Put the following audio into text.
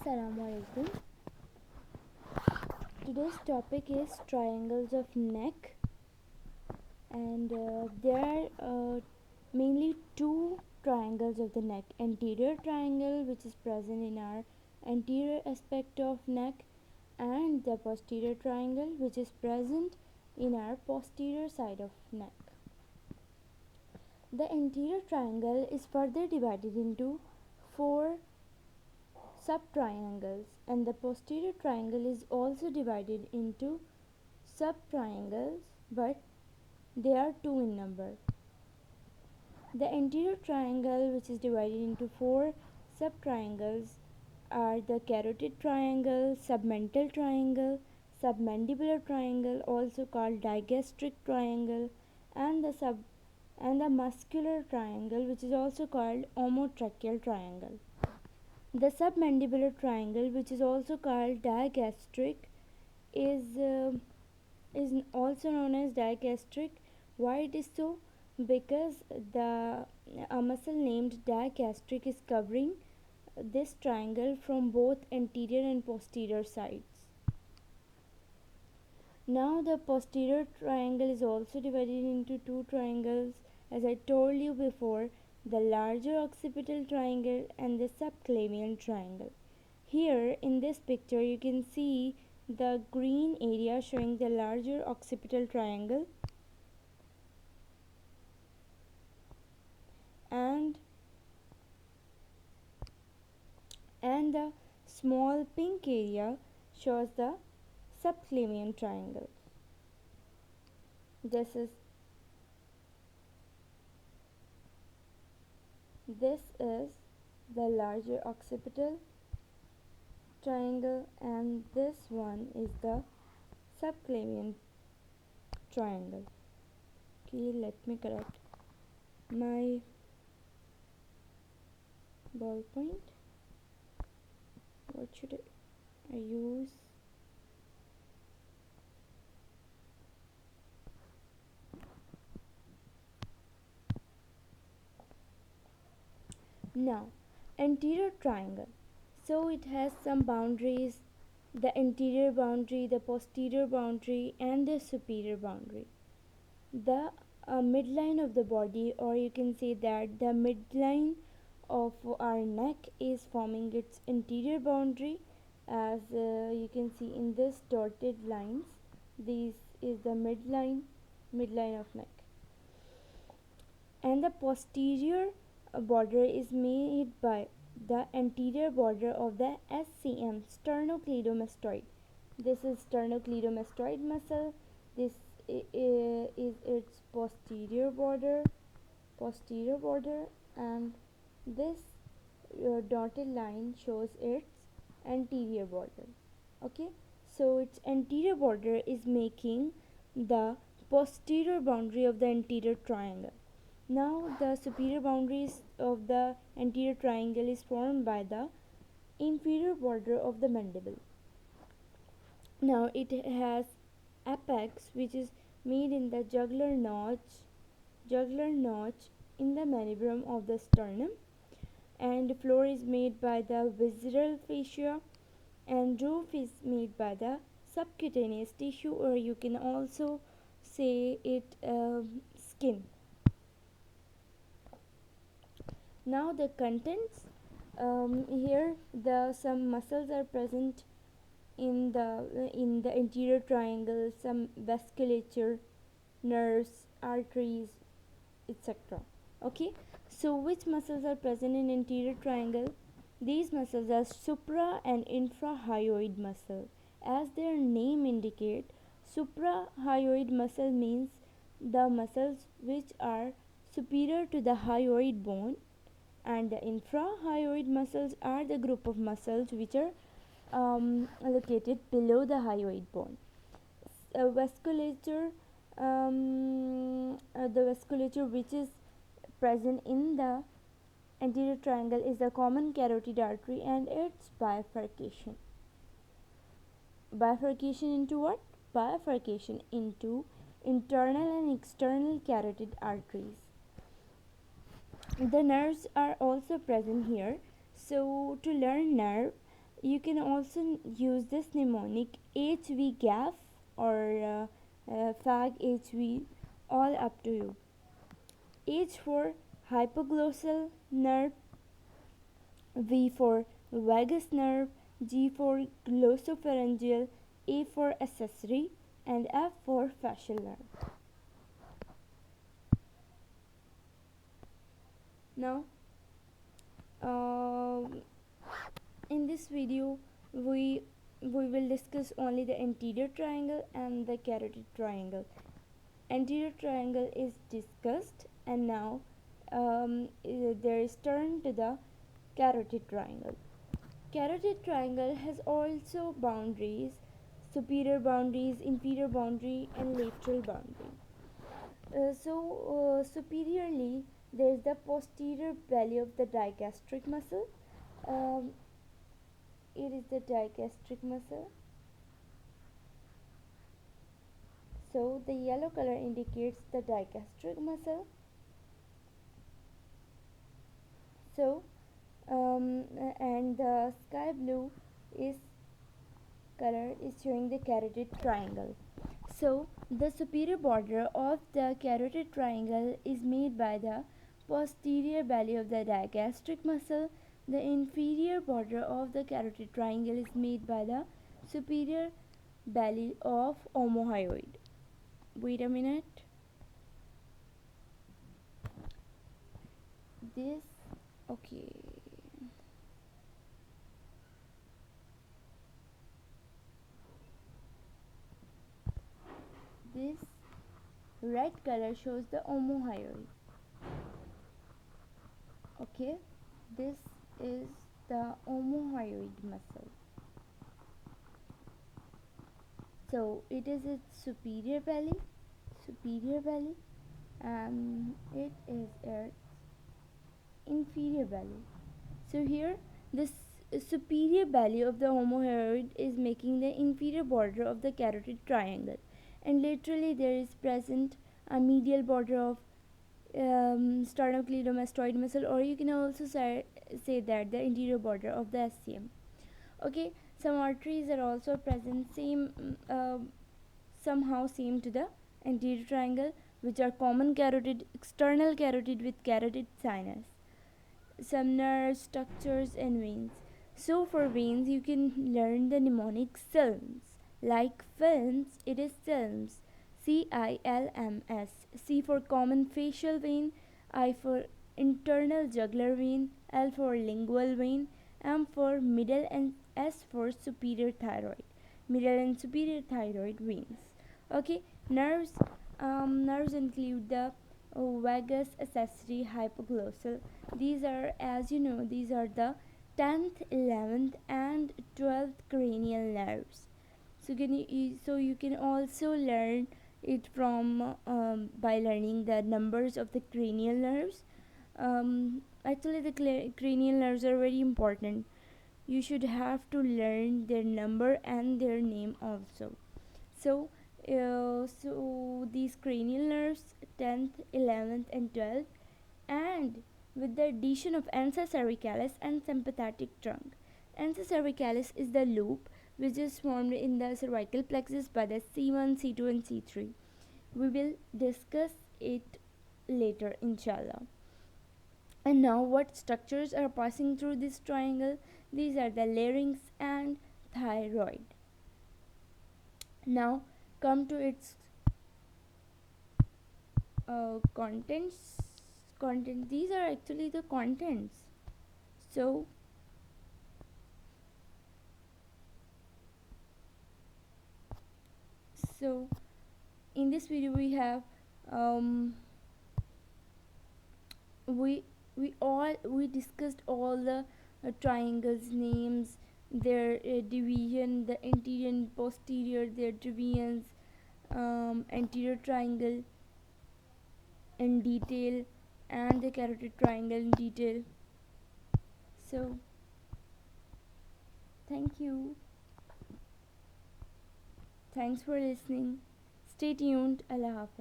Assalamu alaikum. Today's topic is triangles of neck, and there are mainly two triangles of the neck: anterior triangle, which is present in our anterior aspect of neck, and the posterior triangle, which is present in our posterior side of neck. The anterior triangle is further divided into four subtriangles, and the posterior triangle is also divided into subtriangles, but they are two in number. The anterior triangle, which is divided into four subtriangles, are the carotid triangle, submental triangle, submandibular triangle, also called digastric triangle, and the muscular triangle, which is also called omotracheal triangle. The submandibular triangle, which is also called digastric, is also known as digastric. Why it is so? Because the a muscle named digastric is covering this triangle from both anterior and posterior sides. Now the posterior triangle is also divided into two triangles, as I told you before, the larger occipital triangle and the subclavian triangle. Here in this picture you can see the green area showing the larger occipital triangle, and the small pink area shows the subclavian triangle. This is the larger occipital triangle, and this one is the subclavian triangle. Okay, let me correct my ballpoint. What should I use? Now, anterior triangle. So it has some boundaries: the anterior boundary, the posterior boundary, and the superior boundary. The midline of the body, or you can say that the midline of our neck, is forming its anterior boundary, as you can see in this dotted lines. This is the midline of neck, and the posterior border is made by the anterior border of the SCM, sternocleidomastoid. This is sternocleidomastoid muscle. This is its posterior border, and this dotted line shows its anterior border. Okay, so its anterior border is making the posterior boundary of the anterior triangle. Now the superior boundaries of the anterior triangle is formed by the inferior border of the mandible. Now it has apex, which is made in the jugular notch in the manubrium of the sternum, and floor is made by the visceral fascia, and roof is made by the subcutaneous tissue, or you can also say it skin. Now the contents. Here the some muscles are present in the anterior triangle, some vasculature, nerves, arteries, etc. Okay, so which muscles are present in anterior triangle? These muscles are supra and infrahyoid muscle. As their name indicate, suprahyoid muscle means the muscles which are superior to the hyoid bone, and the infrahyoid muscles are the group of muscles which are located below the hyoid bone. Vasculature, the vasculature which is present in the anterior triangle is the common carotid artery and its bifurcation. Bifurcation into what? Bifurcation into internal and external carotid arteries. The nerves are also present here. So to learn nerve, You can also use this mnemonic HV-GAF or FAG-HV, all up to you. H for hypoglossal nerve, V for vagus nerve, G for glossopharyngeal, A for accessory, and F for facial nerve. Now, in this video, we will discuss only the anterior triangle and the carotid triangle. Anterior triangle is discussed, and now there is turn to the carotid triangle. Carotid triangle has also boundaries: superior boundaries, inferior boundary, and lateral boundary. Superiorly, there is the posterior belly of the digastric muscle. Um, it is the digastric muscle. So the yellow color indicates the digastric muscle. So and the sky blue is color is showing the carotid triangle. So the superior border of the carotid triangle is made by the posterior belly of the digastric muscle. The inferior border of the carotid triangle is made by the superior belly of omohyoid. Wait a minute. This okay. This red color shows the omohyoid. Okay, this is the omohyoid muscle. So it is its superior belly, and it is its inferior belly. So here this superior belly of the omohyoid is making the inferior border of the carotid triangle, and laterally there is present a medial border of sternocleidomastoid muscle, or you can also say that the interior border of the SCM. Okay, some arteries are also present somehow same to the anterior triangle, which are common carotid, external carotid with carotid sinus, some nerves, structures, and veins. So for veins, you can learn the mnemonic CILMS. Like films, it is CILMS. CILMS. C for common facial vein, I for internal jugular vein, L for lingual vein, M for middle, and S for superior thyroid. Middle and superior thyroid veins. Okay, nerves. Nerves include the vagus, accessory, hypoglossal. These are, as you know, these are the 10th, 11th, and 12th cranial nerves. So you can also learn it from by learning the numbers of the cranial nerves. Actually, the cranial nerves are very important. You should have to learn their number and their name also. So these cranial nerves, 10th, 11th, and 12th, and with the addition of ansa cervicalis and sympathetic trunk. Ansa cervicalis is the loop which is formed in the cervical plexus by the C1, C2, and C3. We will discuss it later, inshallah. And now, what structures are passing through this triangle? These are the larynx and thyroid. Now, come to its contents. These are actually the contents. So in this video we have we discussed all the triangles names, their division, the anterior and posterior, their divisions, anterior triangle in detail, and the carotid triangle in detail. So thank you, thanks for listening, stay tuned, Allah Hafiz.